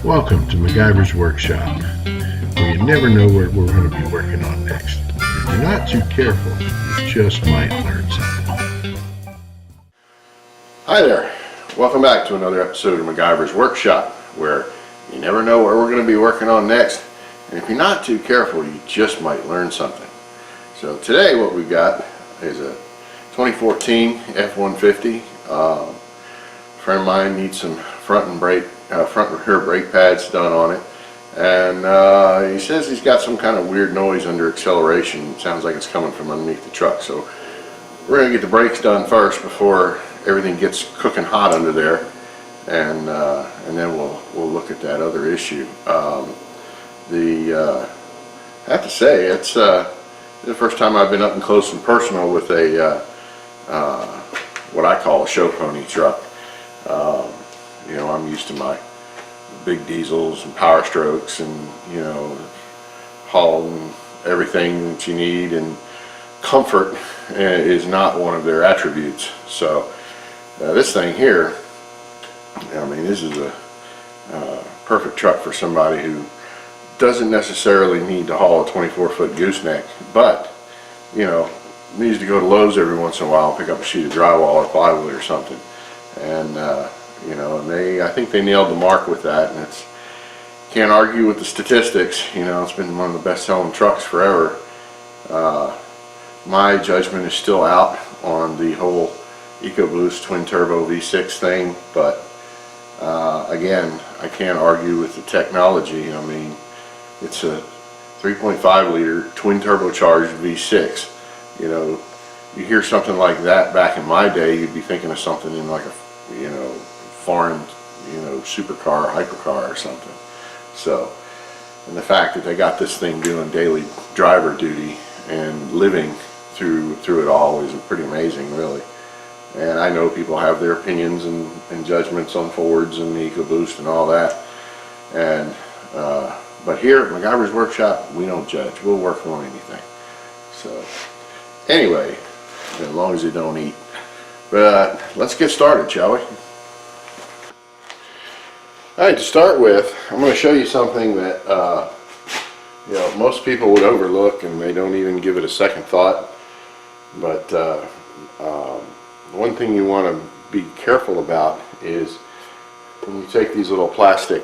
Welcome to MacGyver's Workshop, where you never know what we're going to be working on next. If you're not too careful, you just might learn something. Hi there, welcome back to another episode of MacGyver's Workshop, where you never know what we're going to be working on next, and if you're not too careful, you just might learn something. So today what we've got is a 2014 F150. A friend of mine needs some front and rear brake pads done on it, and he says he's got some kind of weird noise under acceleration. It sounds like it's coming from underneath the truck. So we're going to get the brakes done first before everything gets cooking hot under there, and then we'll look at that other issue. I have to say, it's the first time I've been up and close and personal with a what I call a show pony truck. You know, I'm used to my big diesels and Power Strokes, and you know, hauling everything that you need, and comfort is not one of their attributes. So this thing here, I mean, this is a perfect truck for somebody who doesn't necessarily need to haul a 24-foot gooseneck, but you know, needs to go to Lowe's every once in a while and pick up a sheet of drywall or plywood or something. And you know, and I think they nailed the mark with that, and it's, can't argue with the statistics. You know, it's been one of the best-selling trucks forever. My judgment is still out on the whole EcoBoost twin turbo V6 thing, but again, I can't argue with the technology. I mean, it's a 3.5 liter twin turbocharged V6. You know, you hear something like that back in my day, you'd be thinking of something in like a, you know, foreign, you know, supercar, hypercar or something. So, and the fact that they got this thing doing daily driver duty and living through it all is pretty amazing, really. And I know people have their opinions and judgments on Fords and the EcoBoost and all that, and but here at MacGyver's Workshop, we don't judge. We'll work on anything. So anyway, as long as you don't eat. But let's get started, shall we? Alright, to start with, I'm going to show you something that you know, most people would overlook, and they don't even give it a second thought. But one thing you want to be careful about is when you take these little plastic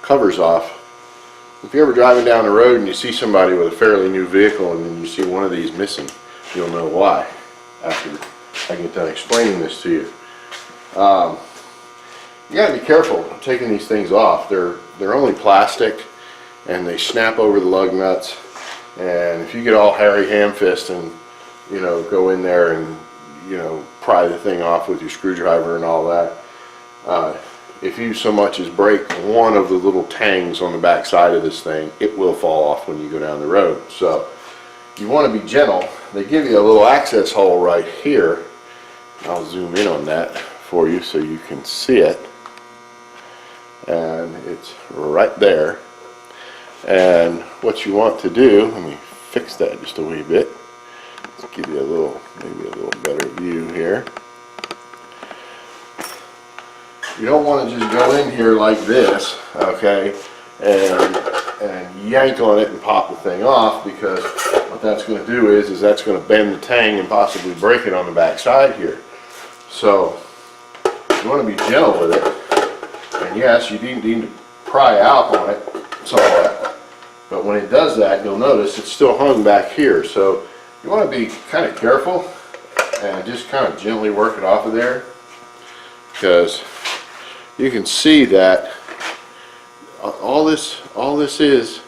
covers off. If you're ever driving down the road and you see somebody with a fairly new vehicle and then you see one of these missing, you'll know why after I get done explaining this to you. You got to be careful taking these things off. They're only plastic, and they snap over the lug nuts. And if you get all hairy ham-fist and, you know, go in there and, you know, pry the thing off with your screwdriver and all that, if you so much as break one of the little tangs on the back side of this thing, it will fall off when you go down the road. So you want to be gentle. They give you a little access hole right here. I'll zoom in on that for you so you can see it. And it's right there. And what you want to do, let me fix that just a wee bit. Let's give you a little, maybe a little better view here. You don't want to just go in here like this, okay, and yank on it and pop the thing off, because what that's going to do is that's going to bend the tang and possibly break it on the back side here. So you want to be gentle with it, and yes, you need to pry out on it somewhat, but when it does that, you'll notice it's still hung back here. So you want to be kind of careful and just kind of gently work it off of there, because you can see that all this is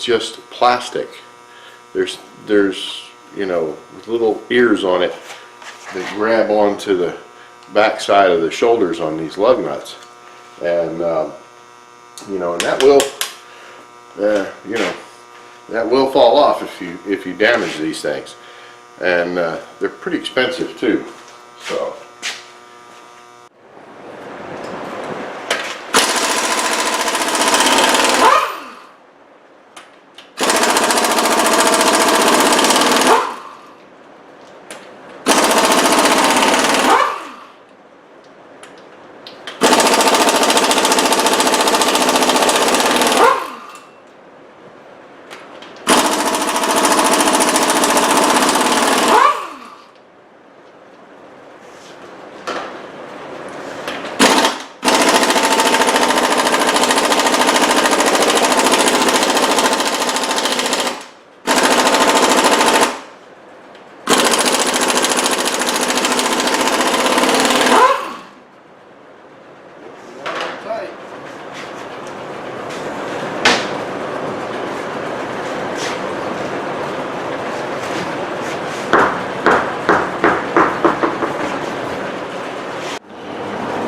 just plastic. There's you know, little ears on it that grab onto the back side of the shoulders on these lug nuts, and you know, and that will you know, that will fall off if you damage these things, and they're pretty expensive too. So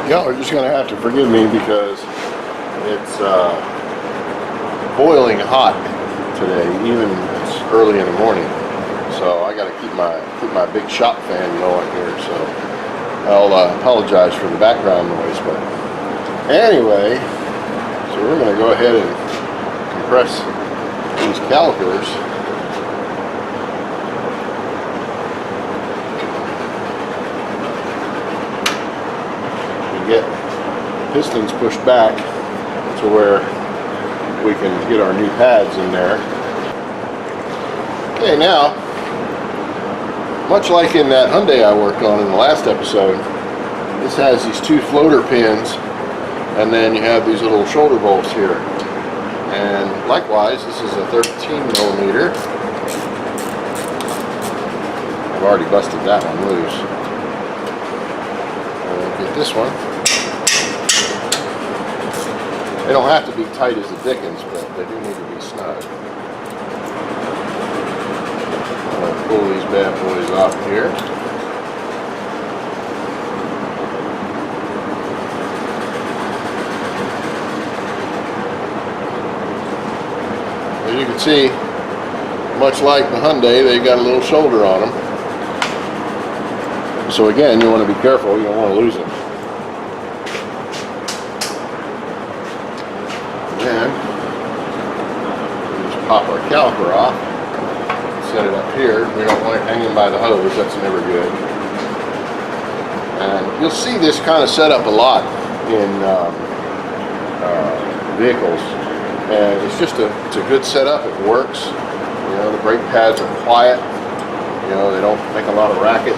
Y'all are just gonna have to forgive me because it's boiling hot today, even it's early in the morning. So I gotta keep my big shop fan going here. So I'll apologize for the background noise, but anyway, so we're gonna go ahead and compress these calipers. Get pistons pushed back to where we can get our new pads in there. Okay, now, much like in that Hyundai I worked on in the last episode, this has these two floater pins, and then you have these little shoulder bolts here. And likewise, this is a 13 millimeter. I've already busted that one loose. Get this one. They don't have to be tight as the dickens, but they do need to be snug. I'm going to pull these bad boys off here. As you can see, much like the Hyundai, they got a little shoulder on them. So again, you want to be careful, you don't want to lose them. Then, we just pop our caliper off, set it up here. We don't want it hanging by the hose, that's never good. And you'll see this kind of setup a lot in vehicles. And it's just it's a good setup, it works. You know, the brake pads are quiet, you know, they don't make a lot of racket.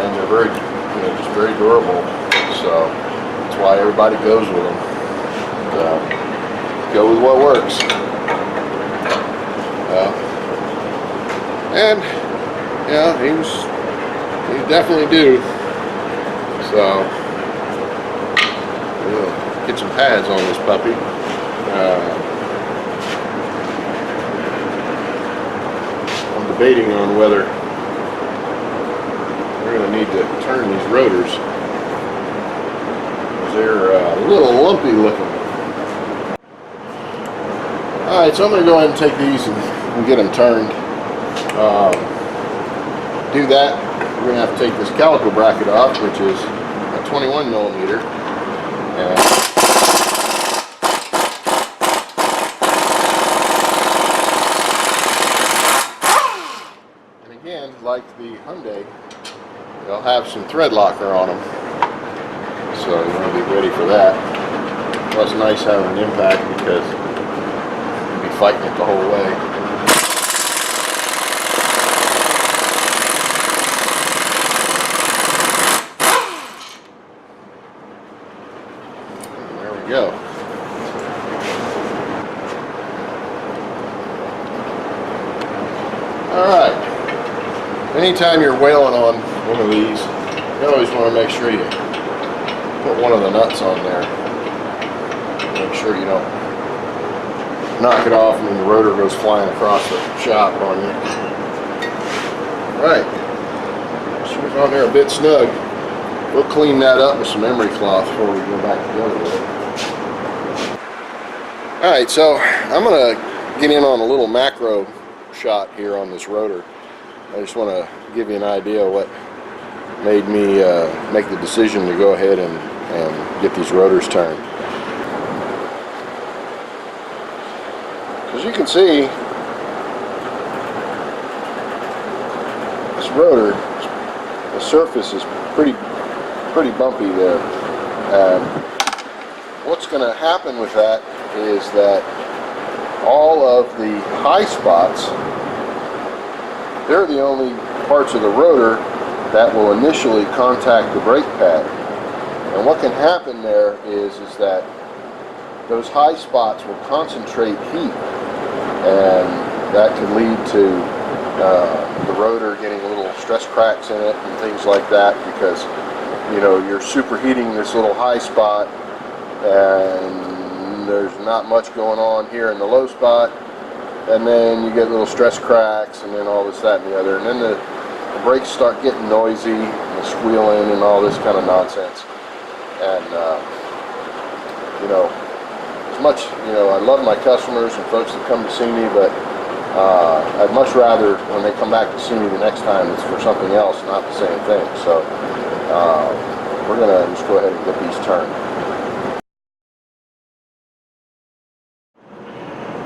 And they're very, just very durable. So that's why everybody goes with them. Go with what works. And yeah, he definitely do. So we'll get some pads on this puppy. I'm debating on whether we're going to need to turn these rotors. They're a little lumpy looking. Alright, so I'm going to go ahead and take these and get them turned. Do that, we're going to have to take this caliper bracket off, which is a 21 millimeter. And again, like the Hyundai, they'll have some thread locker on them. So you want to be ready for that. Well, it's nice having an impact because you'll be fighting it the whole way. And there we go. Alright. Anytime you're whaling on one of these, you always want to make sure you put one of the nuts on there. Make sure you don't knock it off and then the rotor goes flying across the shop on you. Right. So it's on there a bit snug. We'll clean that up with some emery cloth before we go back together with it. Alright, so I'm going to get in on a little macro shot here on this rotor. I just want to give you an idea of what made me make the decision to go ahead and get these rotors turned. As you can see, this rotor, the surface is pretty bumpy there. What's going to happen with that is that all of the high spots, they're the only parts of the rotor that will initially contact the brake pad. And what can happen there is that those high spots will concentrate heat, and that can lead to the rotor getting little stress cracks in it and things like that, because you're superheating this little high spot and there's not much going on here in the low spot, and then you get little stress cracks and then all this, that, and the other, and then the brakes start getting noisy, and squealing and all this kind of nonsense. And you know, as much, you know, I love my customers and folks that come to see me, but I'd much rather when they come back to see me the next time it's for something else, not the same thing. So we're gonna just go ahead and get these turned.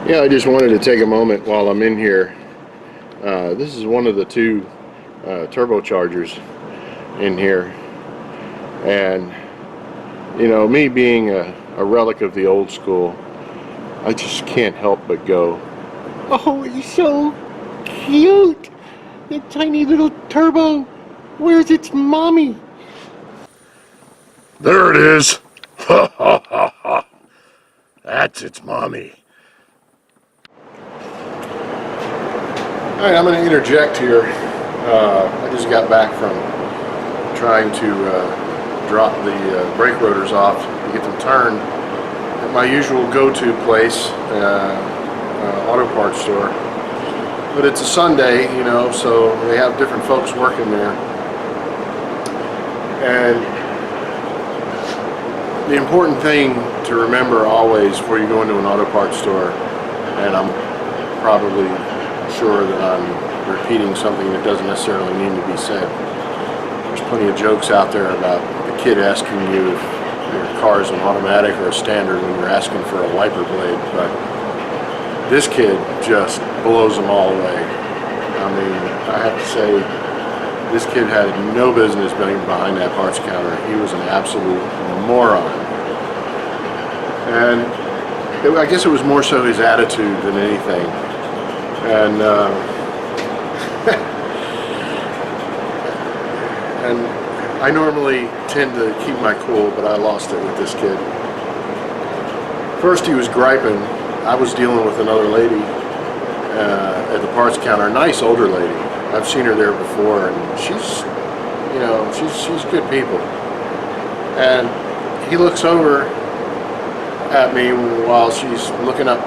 Yeah, I just wanted to take a moment while I'm in here. This is one of the two turbochargers in here, and you know, me being a relic of the old school, I just can't help but go, oh, he's so cute, that tiny little turbo. Where's its mommy? There it is. Ha ha ha ha. That's its mommy. Alright, I'm going to interject here. I just got back from trying to drop the brake rotors off to get them turned at my usual go-to place, auto parts store. But it's a Sunday, you know, so they have different folks working there. And the important thing to remember always before you go into an auto parts store, and I'm probably sure that I'm repeating something that doesn't necessarily need to be said. There's plenty of jokes out there about the kid asking you if your car is an automatic or a standard when you're asking for a wiper blade, but this kid just blows them all away. I mean, I have to say, this kid had no business being behind that parts counter. He was an absolute moron. And I guess it was more so his attitude than anything. And and I normally tend to keep my cool, but I lost it with this kid. First he was griping. I was dealing with another lady at the parts counter, a nice older lady. I've seen her there before, and she's, you know, she's good people. And he looks over at me while she's looking up,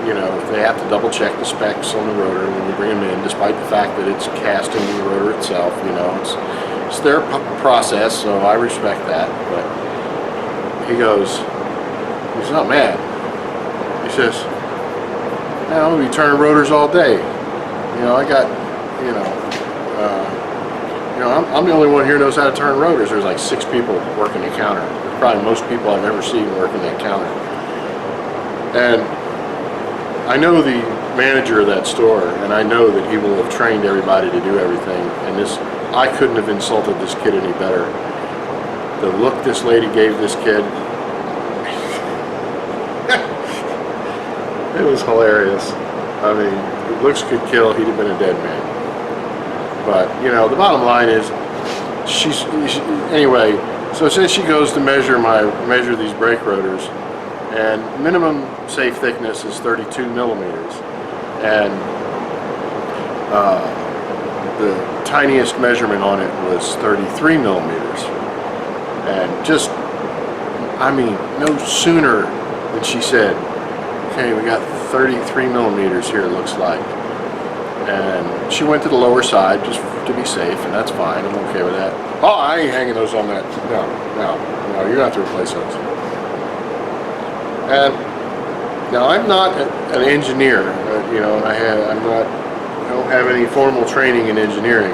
you know, they have to double check the specs on the rotor when you bring them in, despite the fact that it's cast into the rotor itself. You know, it's their process, so I respect that. But he goes, he's not mad. He says, man, I'm gonna be turning rotors all day. You know, I got, you know, I'm the only one here who knows how to turn rotors. There's like 6 people working the counter. There's probably most people I've ever seen working that counter. And I know the manager of that store, and I know that he will have trained everybody to do everything. And this, I couldn't have insulted this kid any better. The look this lady gave this kid, it was hilarious. I mean, looks could kill. He'd have been a dead man. But you know, the bottom line is, anyway. So since she goes to measure these brake rotors, and minimum safe thickness is 32 millimeters, and the tiniest measurement on it was 33 millimeters. And just, I mean, no sooner than she said, okay, we got 33 millimeters here, it looks like. And she went to the lower side just to be safe, and that's fine, I'm okay with that. Oh, I ain't hanging those on that. No, you're not to replace those. And now I'm not an engineer, you know, I don't have any formal training in engineering,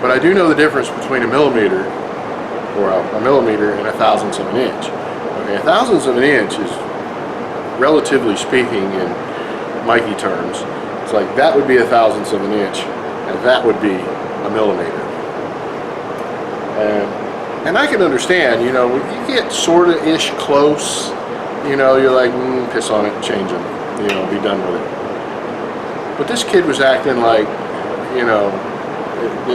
but I do know the difference between a millimeter, or a millimeter, and 1/1000th of an inch. Okay, 1/1000th of an inch is, relatively speaking, in Mikey terms, it's like that would be 1/1000th of an inch, and that would be a millimeter. And I can understand, you know, you get sorta-ish close, you know, you're like, piss on it, change them, you know, be done with it. But this kid was acting like, you know,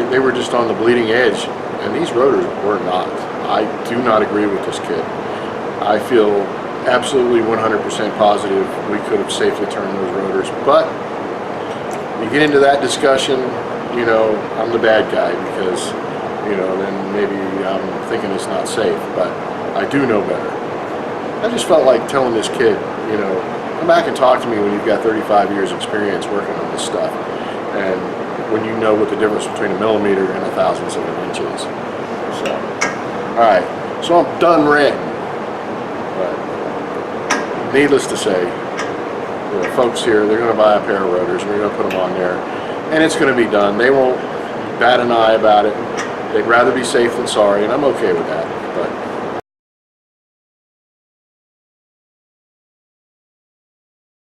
they were just on the bleeding edge, and these rotors were not. I do not agree with this kid. I feel absolutely 100% positive we could have safely turned those rotors, but you get into that discussion, you know, I'm the bad guy because, you know, then maybe I'm thinking it's not safe, but I do know better. I just felt like telling this kid, you know, come back and talk to me when you've got 35 years experience working on this stuff. And when you know what the difference between a millimeter and a thousandth of an inch is. So, all right, so I'm done ranting. But needless to say, the folks here, they're going to buy a pair of rotors, and we're going to put them on there, and it's going to be done. They won't bat an eye about it. They'd rather be safe than sorry, and I'm okay with that. But